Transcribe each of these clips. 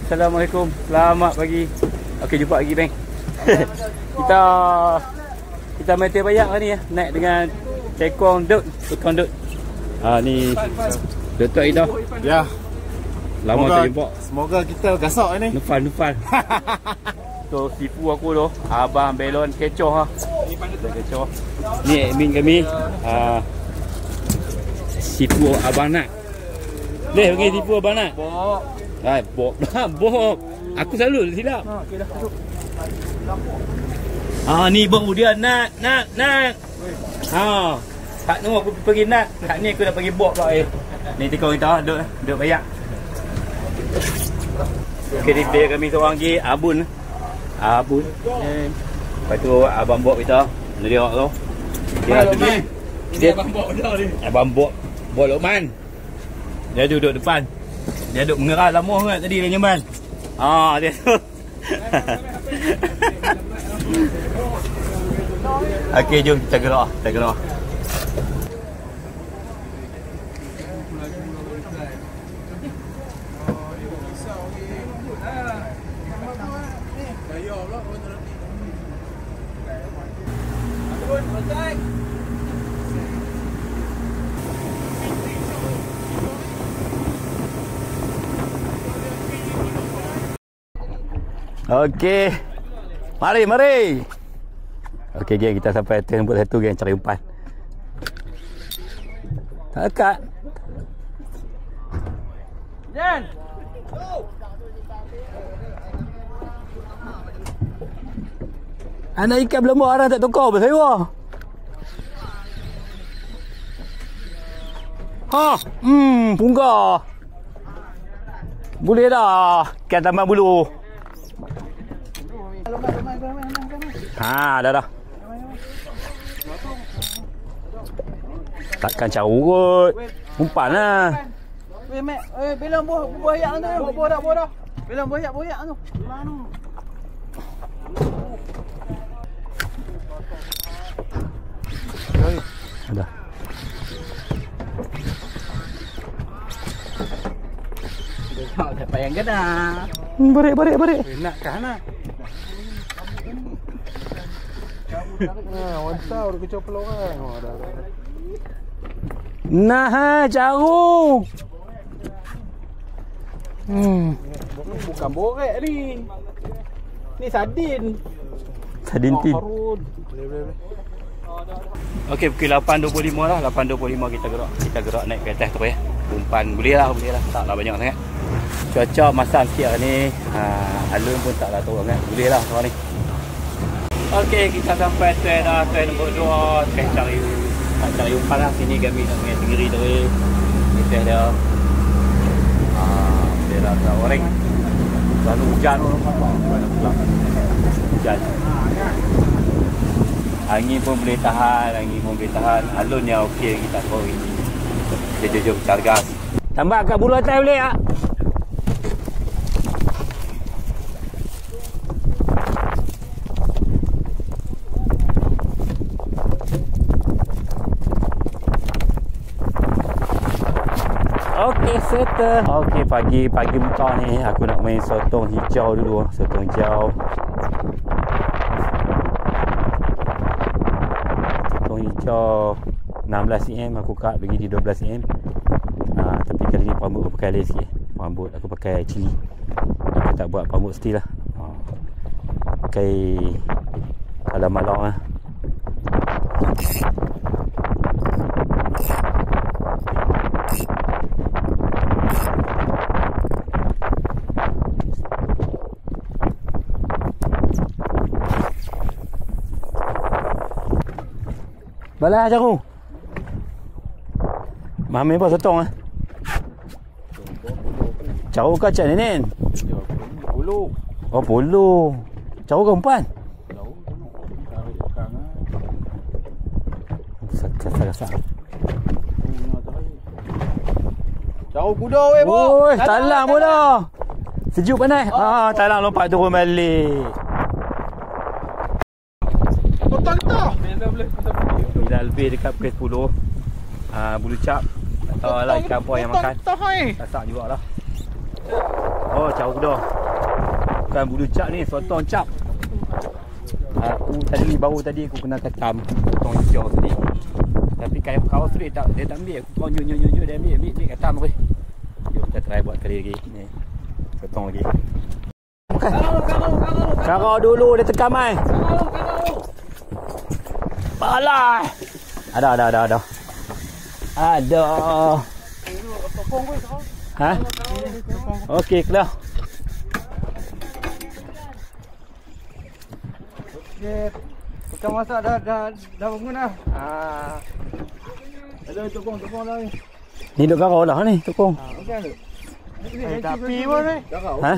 Assalamualaikum. Selamat pagi. Okey, jumpa lagi bang. kita main teh bayak ni ya. Naik dengan tekong dut. Ni Datuk Ida. Ya. Lama tak jumpa. Semoga kita gasak ni. Nufal. So sipu aku tu, abang belon kecoh ha. Kecoh. Ni admin kami. Sipu abang nak. Leh panggil sipu abang nak. Bob. Bob. Bob. Aku selalu silap. Okey dah duduk. Ni baru dia nak. Kat tu aku pergi nak. Kat ni aku dah pergi Bob pula Ni tekong kita duduk bayak. Okey, di player kami seorang lagi, Abun. Lepas tu abang Bob kita. Dia tu. Dia abang Bob dah ni. Abang Bob Lokman. Dia duduk depan. Dia duduk mengeras lama sangat tadi dia nyaman. Dia tu. Okey, jom kita gerak. Okey. Mari. Okey geng, kita sampai turn nombor 1 geng, cari umpan. Tak dekat. Jan. Anak ikan belum orang tak tukar apa saya. Punggah. Boleh dah. Ikan tambah bulu. Dah. Takkan carut. Umpan lah. Mek, belum buah ayak tu. Buah dah. Belum buah ayak tu. Dah. Tak payah kena. Barik. Nak kan? Wansau dia kecau peluang. Nah, jarum. Bukan borek ni. Ni sardin. Sardin tin. Boleh. Okey, pukul 8.25 lah. 8.25 kita gerak naik ke atas tu ya. Umpan boleh lah. Taklah banyak sangat. Cuaca masam sikit hari ni. Alun pun taklah tahu sangat. Boleh lah sekarang ni. Okey, kita sampai trail nombor 2. Trail cari umpan lah. Sini kami nak main sendiri tu. Ni trail dia. Dia dah tak orang. Lalu hujan. Angin pun boleh tahan. Alun yang okey kita tahu ini. Kita jom cari gas. Tambah kat bulu atas boleh tak? Okey, settle. Okey, pagi buta ni aku nak main sotong hijau dulu. Sotong hijau hijau 16 cm aku kat bagi di 12 cm. Tapi kali ni rambut aku pakai lain sikit. Rambut aku pakai cili. Aku tak buat rambut steel lah. Pakai alam-alam lah. Balah jarum. Mami apa sotong ah? Jauh ke cak nenen? Puluh. Oh, puluh. Jauh ke umpan? Jauh. Tarik belakang ah. Sasak. Jauh kuda weh, Bo. Oi, talang pun dah. Sejuk panas. Talang lompat turun balik. Total kita. Bila lebih dekat pukul 10. Bulu cap. Tak tahu lah ikan apa yang makan. Masak jugalah. Oh, caw kuda. Bukan bulu cap ni, sotong cap. Aku baru tadi aku kena ketam sotong hijau tadi. Tapi kawan tu dia tak ambil. Aku kau nyuk dia ambil ketam weh. Jom kita try buat kali lagi. Ni. Sotong lagi. Bukan. Karau dulu dia tekam ai. Balai. Ada. Ha? Okey, kelah. Okey. Tukang masak dah bangun dah. Ada tukang dah ni. Ni duk garau lah ni, tukang. Okey tu. Tapi pun ni. Ha?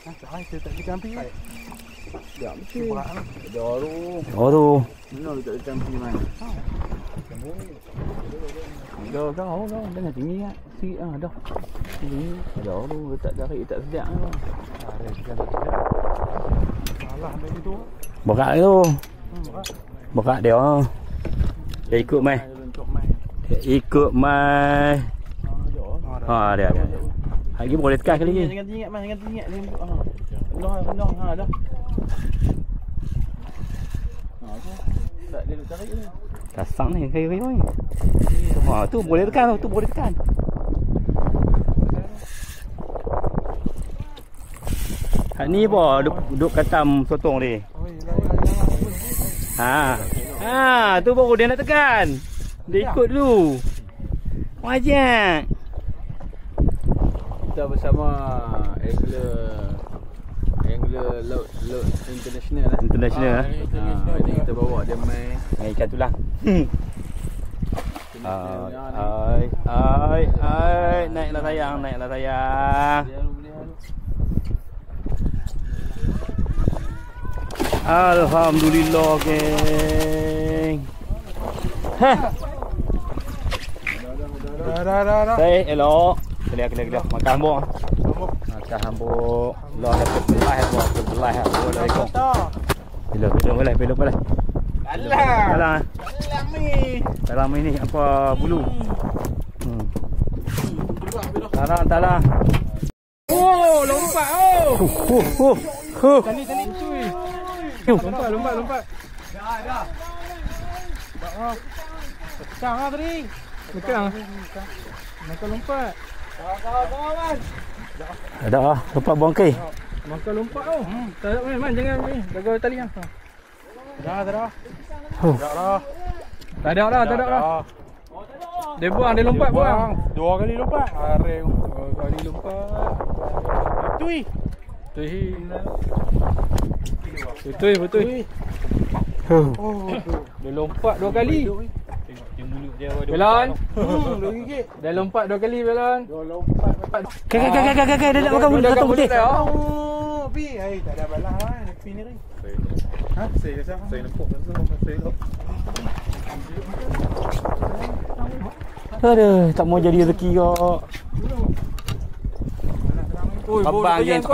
Saya tak dikampi. Ya, mesti. Dah tu. Oh tu. Mana tak dikampi mai. Dah dengan tinggi kan. Sikit ah dah. Tinggi. Dah tu letak jari tak sedap tu. Salah ambil itu. Berat tu. Berat dia. Dia ikut mai. Dia ikut mai. Ha dia. Lagi boleh tekan kali ni. Jangan ingat mai, jangan ingat ni. Rendah dah. Tak dia cari ni. Kasang ni kayu-kayu ni. Ha tu boleh tekan tu boleh tekan. Hak ni apa duk katam sotong ni. Ha tu baru dia nak tekan. Dia ikut dulu. Wajak. Kita bersama angler laut international lah. International lah. Ini kita bawa dia main Ikan tulang. Naiklah sayang. Alhamdulillah geng. Dah. Saya elok. Kelia. Makan hambuk. Makan hambuk. Allah dapat belah Assalamualaikum. Belum. Alah ni. Dalam ini apa bulu. Talang. Oh, lompat oh. Tani cuy. Lompat. Dah. Pecah lah tadi. Pecah. Makan lompat. Kawan. Ada lompat bongkai. Makan lompat oh. Tak ada man jangan ni. Jaga tali ah. Dah. Tak ada dah. Dia buang, dia lompat buang. 2 kali lompat. Areng 2 kali lompat. Betul. Oh, dia lompat 2 kali. Tengok mulut dia. Belon. RM2. Dia lompat 2 kali belon. Dia lompat. Kakak dia nak makan bulu satu putih. Oh, pi. Tak ada balah lah. Pi ni. Ha? Saya nampak saya. Aduh, tak mau jadi rezeki kok. Terbang geng.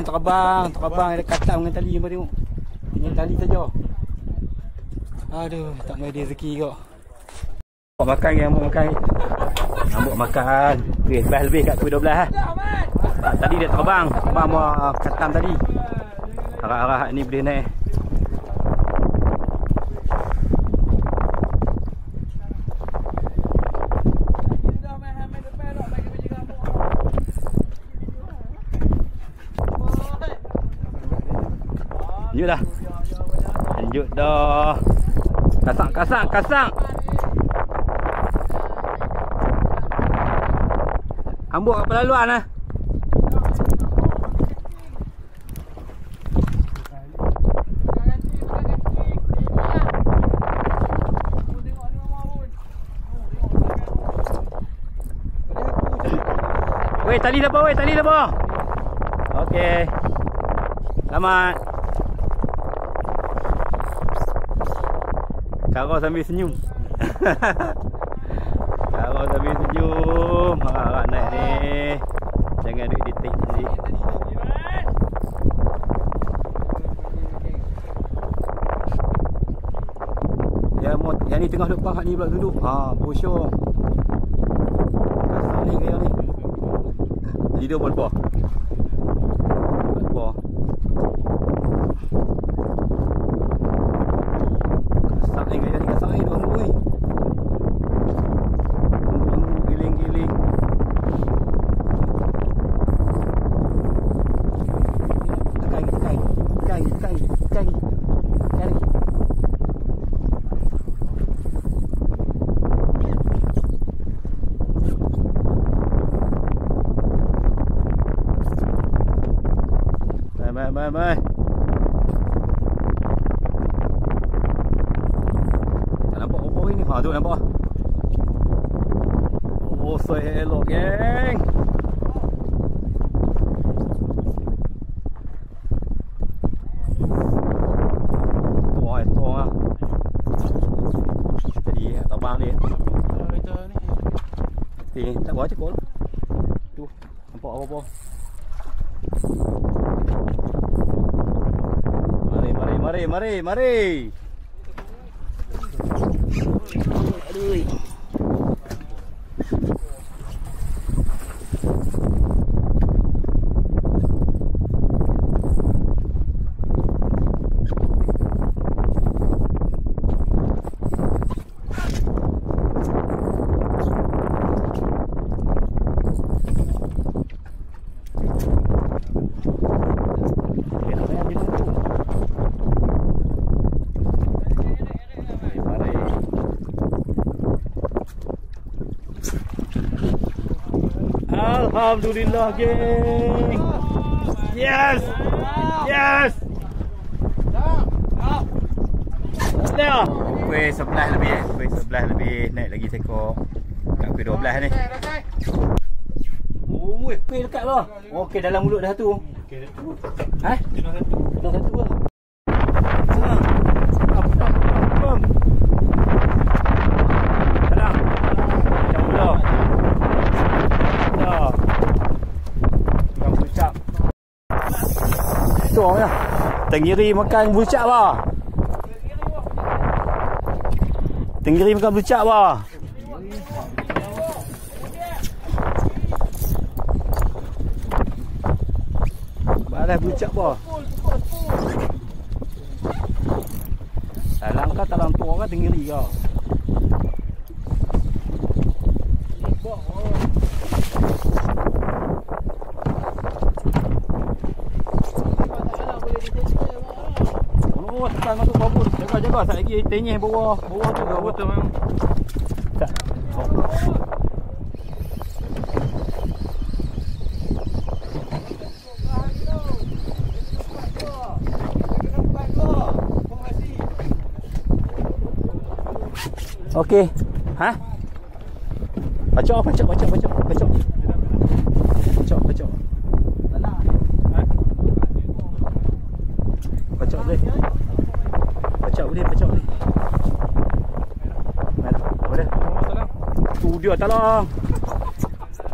Ada katam dengan tali apa tengok. Tinggal tali saja. Aduh, tak mau jadi rezeki kok. Ambok makan. Best lebih kat pukul 12 ah. Tadi dia terbang mau katam tadi. Arah-arah ni boleh naik. Lanjut dah. Kasak. Ambuk kat pelaluan lah. Weh, tali dah apa? Okey. Selamat. Karau sambil senyum. Harap naik ni. Jangan duk detik ni. Yang ni tengah duk pahak ni pula duduk. Bosong. video buat apa? Buat apa? Kasak ni kaya ni kasak ni tu anggur ni. Anggur giling-giling. Tekan. Mai. Tak nampak apa ni? Ha tu nampak. Oh, saya elok geng. Tuang lah. Tadi terbang dia. Tak buat cekol. Tu nampak apa-apa. Mari. Aduh. Alhamdulillah geng. Yes. Dah. Kuih 11 lebih. Kuih 11 lebih. Naik lagi seekor. Kat kuih 12 ni. Oh, kuih dekat lah. Okey, dalam mulut dah satu. Okey, dah satu. Dah satu lah. Pam. Tenang. Macam mula. Makan bucak. Tu orang lah. Tenggiri makan bucak bah. Tenggiri makan bucak bah. Balas bucak bah. Talang kau talang tu orang tenggiri kau. Tekan masuk bawah. Jaga sat lagi tenyeh bawah tu dah betul memang. Tak. Okey. Ha? Pacok. Pacok. Tanah. Ha? Pacok boleh. Pacok boleh. Mana? Boleh. Tu dia talang.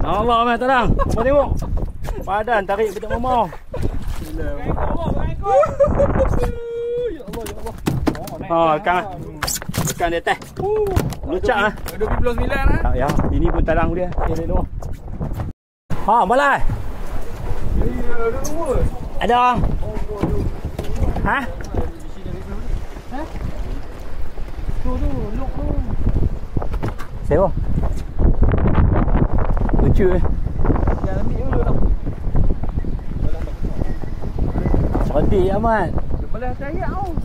Allah mai talang. Apa tengok? Badan tarik betul mau. Ya Allah. Tekan di atas. Lucak ah. 12.9 ah. Tak ya. Ini pun talang dia. Dia dulu. Ha, malai. Ada orang. Ha? Tu, look tu. Siapa? Lucu eh. Jangan ambil dulu dah. Cerdik amat. Belah cayak tau.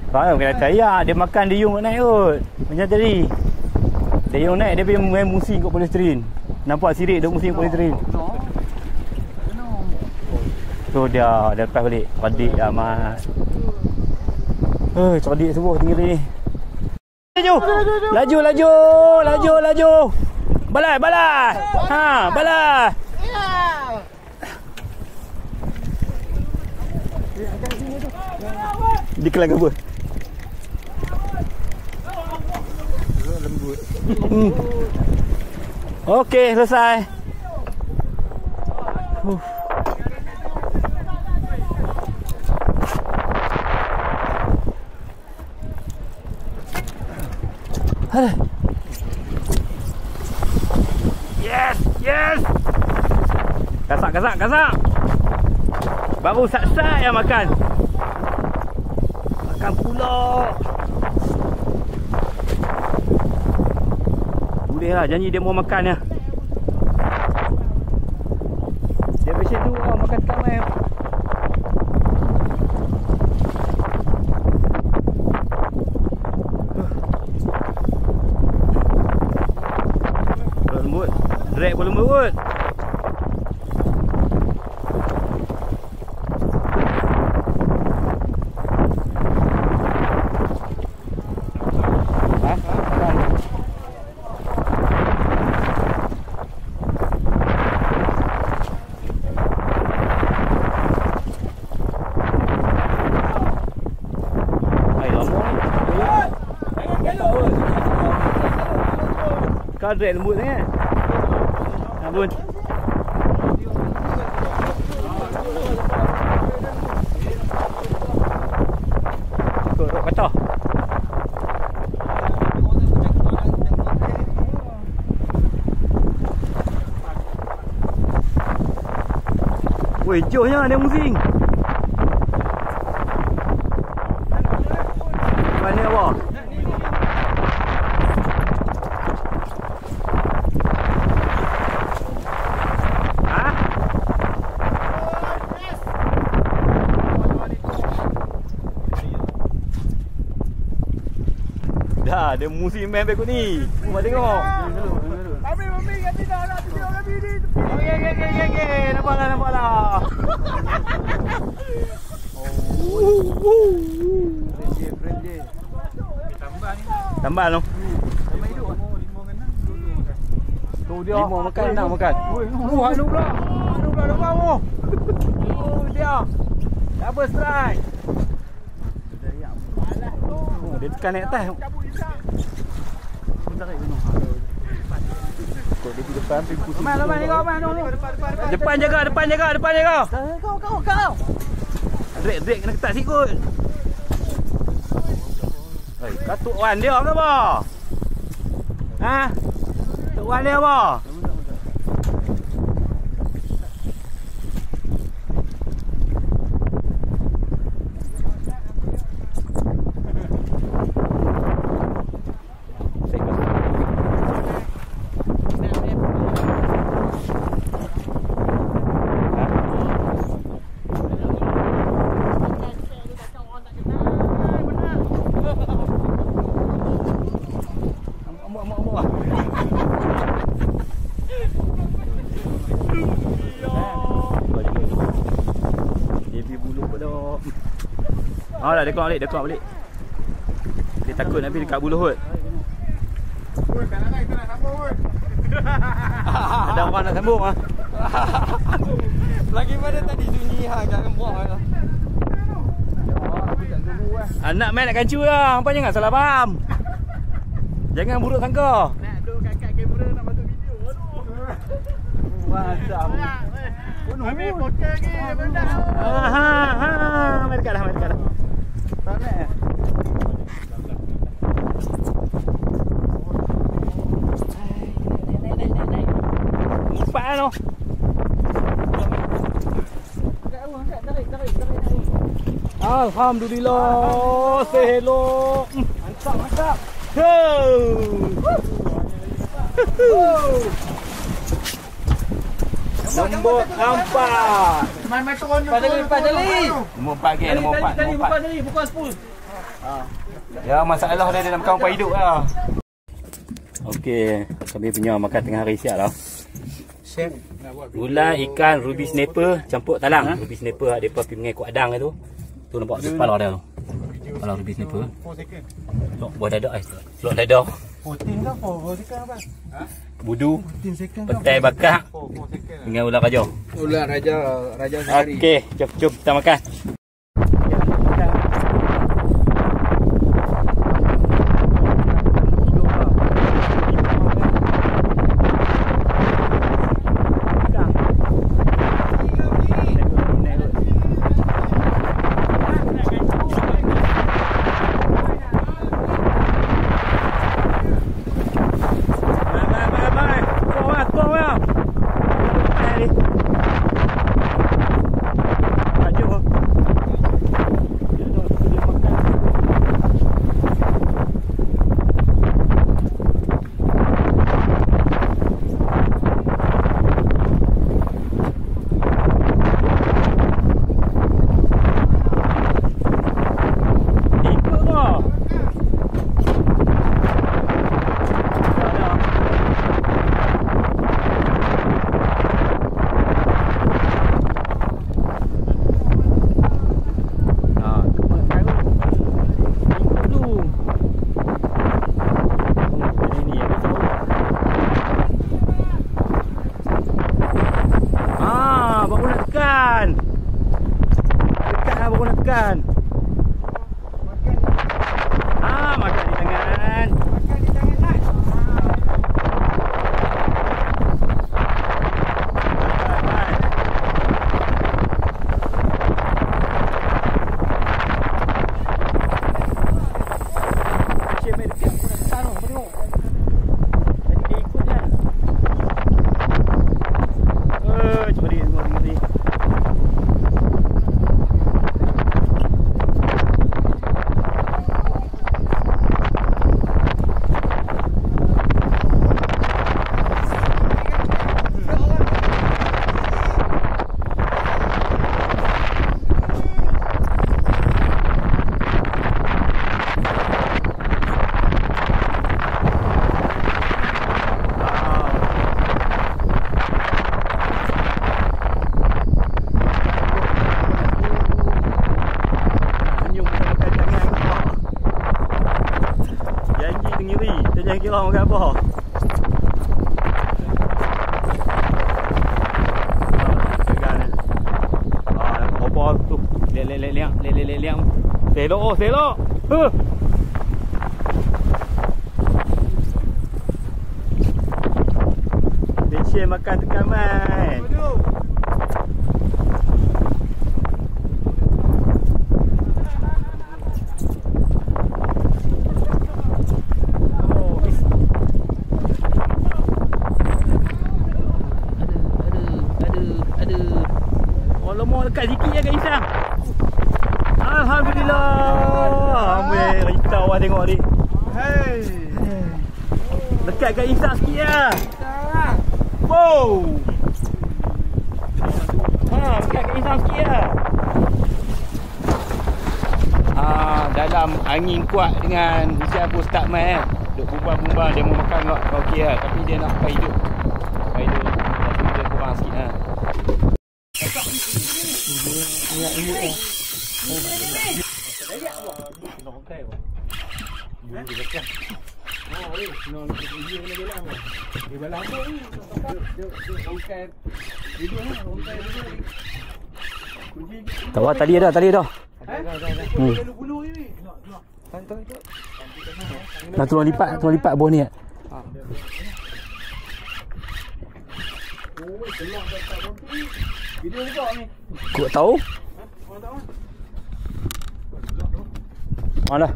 Faham kena cayak. Dia makan dia yung naik kot. Macam tadi. Dia yung naik dia pergi main musing kat polisterin. Nampak sirik dia musing polisterin. Tu dia lepas balik. Cerdik amat. Cerdik semua tenggiri ni. Laju. Balai. Ha, balai. Di kelang apa? Lembut. Okey, selesai. Yes. Kasak. Baru sat-sat yang makan. Makan pula. Boleh lah, janji dia mau makan ya. Dia macam tu makan dekat mai. Lembut. Drag pun lembut. Kau drag lembut sangat. Abun. Kau patah. Woi, johnya dia musing. Mana awak? Dah, dia musim main berikut ni. Cuba tengok. Mami kat sini dah. Video kami ni. Okey. Nampaklah. Friendly. Tambah ni. Tambah tu. Tambah hidup. 5 kan. 2 Tu dia. 5 makan, 6 makan. Anu pula. Depan mu. Dia. Double strike. Dia tekan naik atas. Kau dia di depan pergi pusing. Lama ni kau, Depan jaga. Kau. Drag kena ketat sikit. Hei, katuk wan dia ke apa? Ha? Tuk wan dia apa? Dah dia keluar balik. Dia takut Nabi dekat bulu hut. Oi, tak nak sambung oi. Ada orang nak sambung ah. Lagi pada tadi sunyi jangan buang lah. Anak main nak kancu lah. Hampa jangan salah faham. Jangan buruk sangka. Nak duk kat kamera nak masuk video. Aduh. Macam. Ambil fokus lagi benda. Mai dekat dah. Tak nak. Empat kan tu. Alhamdulillah. Say hello. Mantap. Nombor 4. Main turun. 4 jali. Nombor 4 ke? Nombor 4. Buka jali, buka 10. Ya, masalah dia nak makan umpan hidup lah. Okey, kami punya makan tengah hari siap lah. Chef. Gulai ikan ruby snapper campur talang. Ruby snapper ada apa pergi mengikut adang tu. Tu nampak kepala dia tu. Kepala ruby snapper. 4 second. Buah dadak ais. Telur dadak. 14 ke 4 second apa? Budu, 14 second. petai bakar 4 second. dengan ular raja. Ular raja sendiri. Okey, jom kita makan. makan. Makan di tangan. Kira makan apa? Apa tu? Liang. Selok. Bensin makan tekan mai. Dekat sikit je kat Isang. Alhamdulillah. Ambil kita awak tengok ni. Hei. Dekat kat Isang sikit lah. Wow. Dekat kat Isang sikit lah. Dalam angin kuat dengan hujan pun start main duk bumbang-bumbang dia mau makan kat okey lah. Tapi dia nak pakai hidup. Tapi dia kurang sikit lah. Tahu tali dah. Nak tolong lipat bawah ni. Kau tahu? Mana?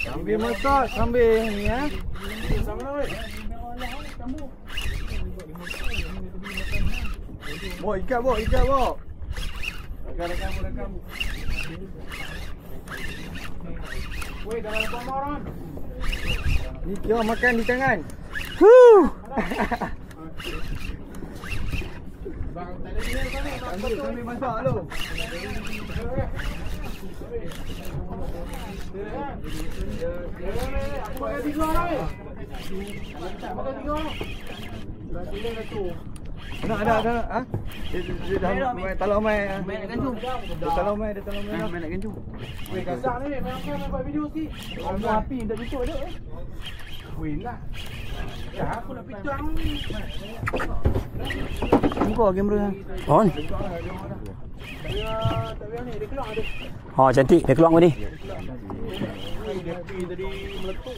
Sambil masak, sambil ni ya. Sama weh. Ikat. Rekam. Weh, dah lapar orang. Ni kira makan di tangan. Bang, tak ada dia sana. Sambil masak lu. Aku ada 3 orang ni. Ada 3 orang. Dah kira dah tu. Ada. Ha? Dia dah talau mai. Mai nak gantung. Dia talau mai. Mai nak gantung. Weh, kasar ni. Main buat video si. Orang api dah tutup dah. Weh nak. Ya, aku nak pitang ni. Buka kamera. On. Tak payah ni, dia keluar ada. Cantik dia keluar ni. Dia tadi meletup.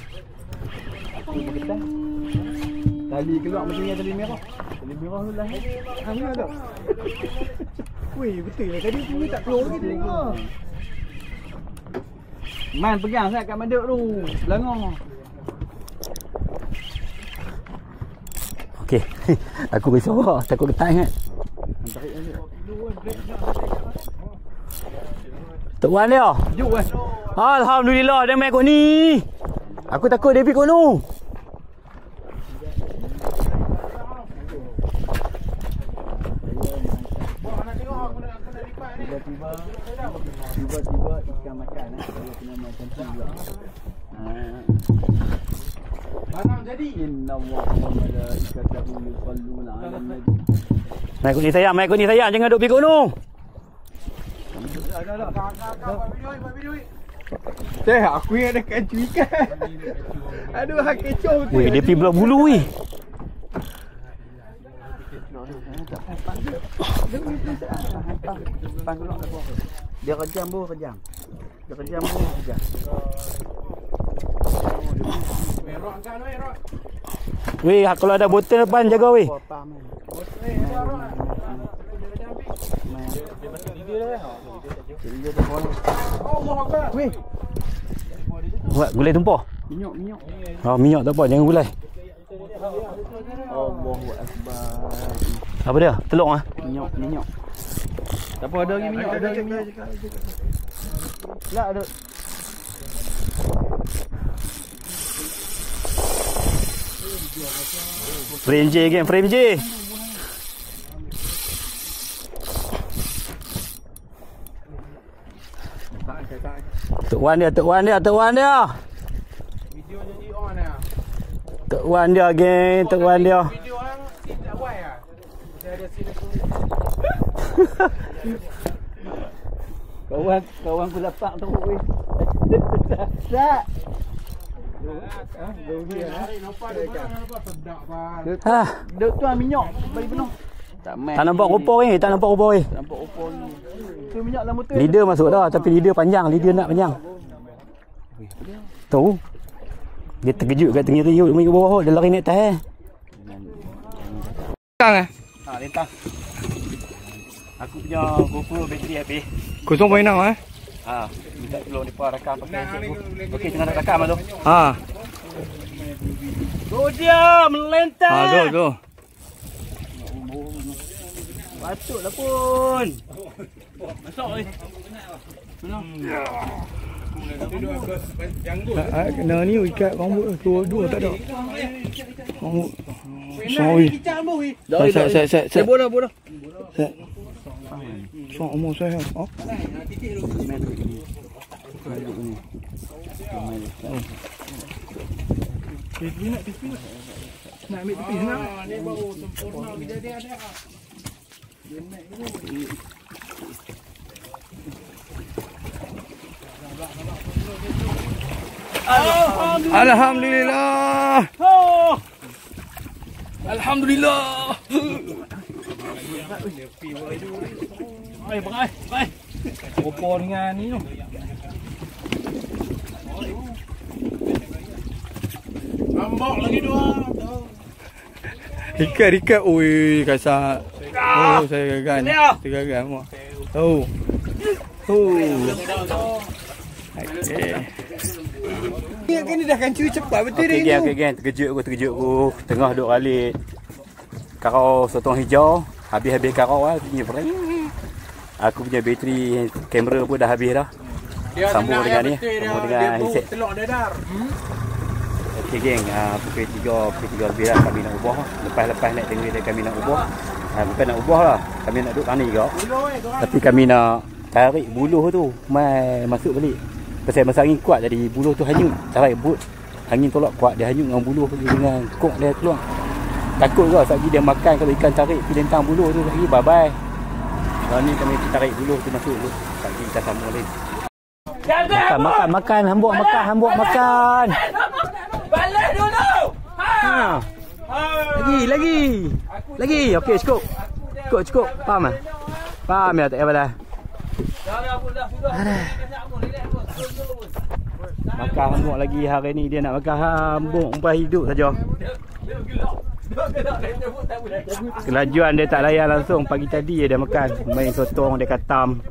Tali keluar macam ni, tali merah. Tali merah tu lah. Hamil tak? Weh, betul lah. Tadi tu tak keluar lagi tengok. Man pegang sangat kat maduk tu. Belangor. Okey. Aku risau takut ketat sangat. Tok Wan dia. Juk kan. Alhamdulillah dia main kot ni. Aku takut dia pergi kot tu. Tiba-tiba ikan makan kalau kena makan pula. Barang jadi. Innallaha wa malaikatahu yusalluna 'alan nabi. Mai kot ni sayang, jangan duk pergi kot tu. Dah. Buat video. Aku yang ada kacu ikan. Aduh, hak kecoh tu. Weh, dia pergi belah bulu weh. Dia kejam bu, kejam. Dia kejam bu, kejam. Weh, kalau ada botol depan jaga weh. Weh, Buat gulai tumpah. minyak. Oh, minyak tak apa, jangan gulai. Allahu akbar. Apa dia? Telur ah. Minyak. Tak apa, ada lagi minyak, ada lagi minyak. Lah ada. Frame J again, frame J. Tok Wan dia. Video jadi on lah. Tok Wan dia geng, Tok Wan dia. Video orang tidak buat ya. Dia ada sini Kawan aku lapak tu weh. Tak. Ha, Duk tuan minyak bagi penuh. Tak mai. tak nampak rupa ni, tak nampak rupa ni. Nampak opor ni. Tu minyak dalam motor. Leader masuk dah, tapi leader panjang, leader nak panjang. Tahu. Dia terkejut kat tengah riut main ke bawah, dia lari naik atas eh. Kang eh. Ha, lentang. Aku punya GoPro bateri habis. 0.6 eh. Ha, minta tolong depa rakam pakai handphone. Okey, tengah nak rakam tu. Ha. Go dia, melentang. Ha, go. Patutlah pun. Masuk oi. Kena ni ikat rambut dua tak ada. Rambut. Sorry. Set. Bodoh. Set. So umur saya. Oh. Tepi nak. Nak ambil tepi senang. Ni baru sempurna dia ada. Alhamdulillah. Alhamdulillah. Baik. Opor dengan ni tu. Ambok lagi dua. Ikat. Oi, kasar. Oh, saya gagan. Tergagan mak. Oh. Okey. Ni dah kancur cepat betul dia. Okey, geng. Terkejut aku. Tengah duk ralik karau sotong hijau. Habis karau lah. Aku punya bateri kamera pun dah habis dah. Sambung dengan ni. Sambung dengan headset. Telok dadar. Okey, geng. Pukul 3 lebih dah kami nak ubah. Lepas naik tengah dia kami nak ubah. Bukan nak ubah lah. Kami nak duduk tani juga. Tapi kami nak tarik buluh tu. Mai masuk balik. Pasal masa angin kuat jadi buluh tu hanyut. Tarik but. Angin tolak kuat. Dia hanyut dengan buluh dengan kok dia keluar. Takut juga sebab dia makan kalau ikan tarik pergi lentang buluh tu lagi. Bye-bye. Kalau ni kami tarik buluh tu masuk tu. Lagi kita sambung lagi. Makan. Hambuk makan. Balik dulu. Ha. Lagi. Okey, cukup. Faham tak? Faham ya tak apa dah. Makan hambuk lagi hari ni dia nak makan hambuk umpan hidup saja. Kelajuan dia tak layan langsung. Pagi tadi dia makan. Main sotong dia katam.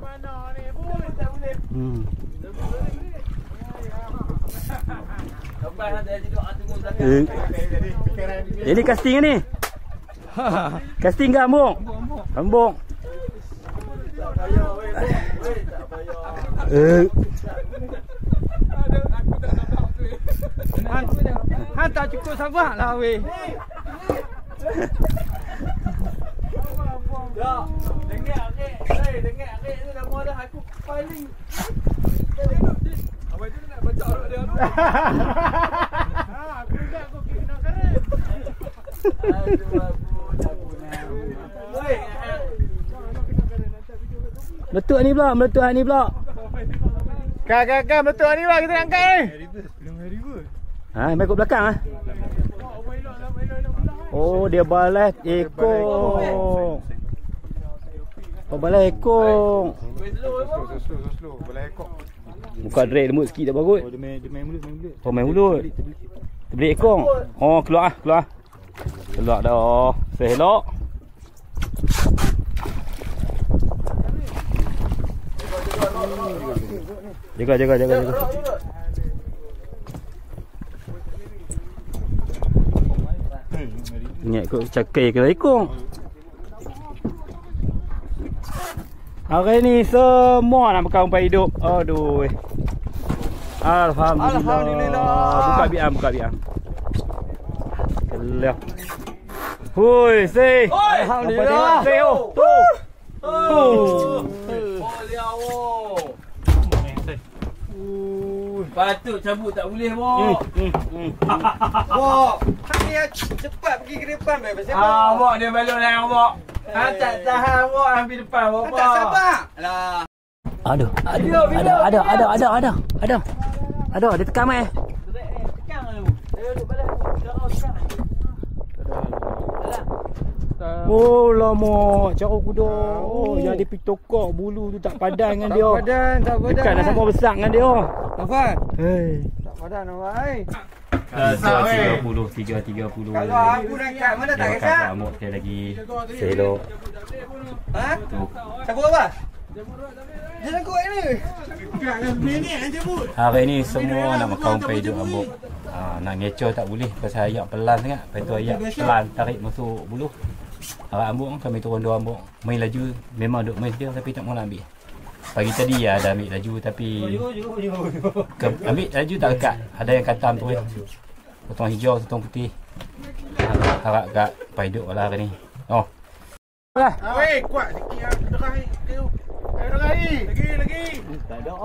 Ini casting ni. Casting ke hambuk? Hambuk. Han tak cukup sabar lah weh. Ya, dengar ni dah mula dah aku paling. Apa itu nak baca orang dia tu? Aku dah aku kena keren. Aduh aku nak. Oi. Meletup ni pula. Kakak meletup ni pula kita nak angkat ni. Ha, main kat belakang ah. Oh, dia balas ekor. Oh, balas ekor. Slow. Balas ekor. Buka drag lemut sikit dah bagus. Oh, dia main mulut. Oh, main mulut. Terbelik ekor. Oh, keluar. Keluar dah. Selok. Jaga. Ingat kau cakai ke ekor. Hari ni semua nak makan umpan hidup. Aduh. Alhamdulillah. Buka biang. Kelah. Hui, say. Alhamdulillah. Say, Patut cabut tak boleh, Bok. Bok, ni cepat pergi ke depan pasal Bok dia balon lain, Bok. Tak tahan, Bok, ambil depan, Bok. tak sabar. Alah. Ada. Dia tekan mai. Tekan lu. Dia duduk balas. Tekan. Oh lama cara kuda. Oh yang dia pergi tokok bulu tu tak padan dengan dia. Tak padan. Dekat dah sama besar dengan dia. Taufan. Hei. Tak padan orang. 30. Kalau aku nak kat mana tak kisah. Amuk sekali lagi. Selok. Ha? Cabut apa? Dia nak kuat ni. Hari ni semua nak makan umpan hidup ambuk. Nak ngecoh tak boleh pasal ayak pelan sangat. Lepas tu ayak pelan tarik masuk buluh. Harap ambuk kami turun 2 ambuk. Main laju memang duk main dia tapi tak mau nak ambil. Pagi tadi ya ada ambil laju tapi ambil laju tak dekat. Ada yang katam tu. Potong hijau, potong putih. Harap kat umpan hidup lah hari ni. Oh. Weh, kuat sikit ah. Lagi. Tak ada.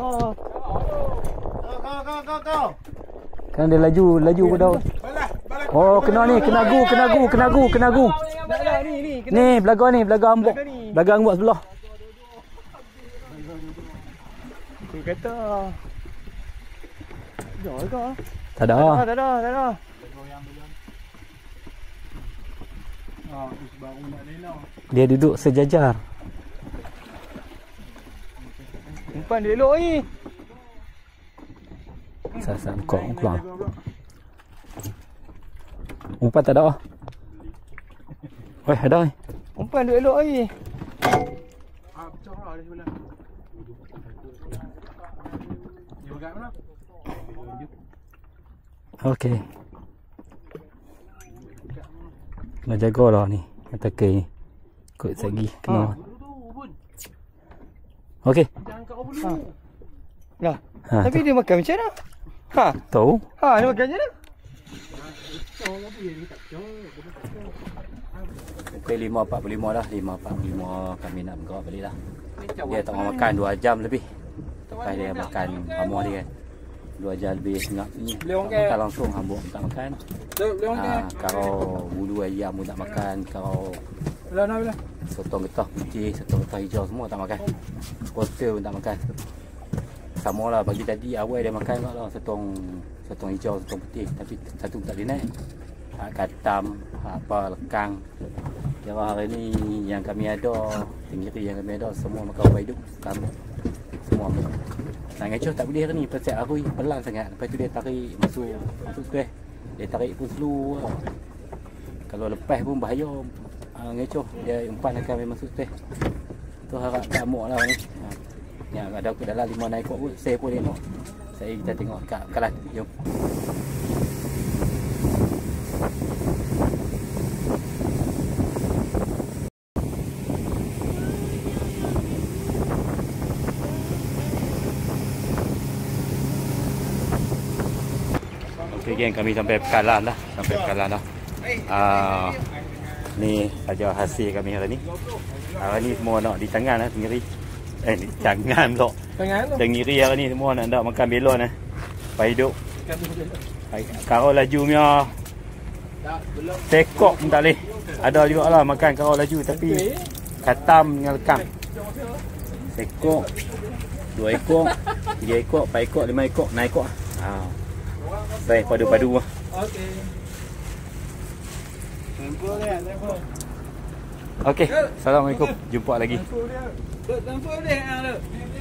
Kau. Kan dia laju pada. Oh, kena gu. Ni, belaga ambuk. Belaga ambuk sebelah. Aku kata. Tak ada. Dia duduk sejajar. Umpan dia elok ni. Sasa kau keluar. Umpan tak ada. Weh, ada. Umpan dia elok ni. Pecah lah dia sebelah. Dia pegang mana? Okey. Kena jaga lah ni. Kata ke ni. Kot segi kena. Okey. Jangan kau bulu. Lah. Tapi dia makan macam mana? Tahu? Dia makan macam mana? Pukul 5.45 dah. 5.45 kami nak bergerak balik dah. Dia tak mau makan 2 jam lebih. Lepas dia makan amor dia kan. 2 jam lebih sengap ni. Makan langsung hambuk tak makan. Kalau bulu ayam pun tak makan. Kalau sotong getah putih, sotong getah hijau semua tak makan. Koster pun tak makan. Sama lah pagi tadi awal dia makan lah sotong hijau, sotong putih. Tapi satu tak boleh naik. Katam, lekang. Kira hari ni yang kami ada, tenggiri yang kami ada semua makan umpan hidup. Semua makan. Nak ngecoh tak boleh hari ni pasal arui pelan sangat. Lepas tu dia tarik masuk tu dia tarik pun slow. Kalau lepas pun bahaya. Ngecoh dia umpan akan memang masuk teh. Tu harap tak amuk lah ni. Yang ada aku dalam 5 ekor pun saya pun tengok. Kita tengok kat kelas. Jom. Okey geng, kami sampai Pekalan dah. Ni saja hasil kami hari ni. Hari ni semua nak di tangan lah sendiri. Di tangan pula. Tenggiri hari ni semua nak makan belon lah. Umpan hidup. Kalau laju punya tekok pun tak boleh. Ada juga lah makan kalau laju tapi katam dengan lekang. Tekok 2 ekor, 3 ekor, 4 ekor, 5 ekor, 6 ekor. Baik, padu-padu lah. Okey. Okey, assalamualaikum. Jumpa lagi. Transfer dia.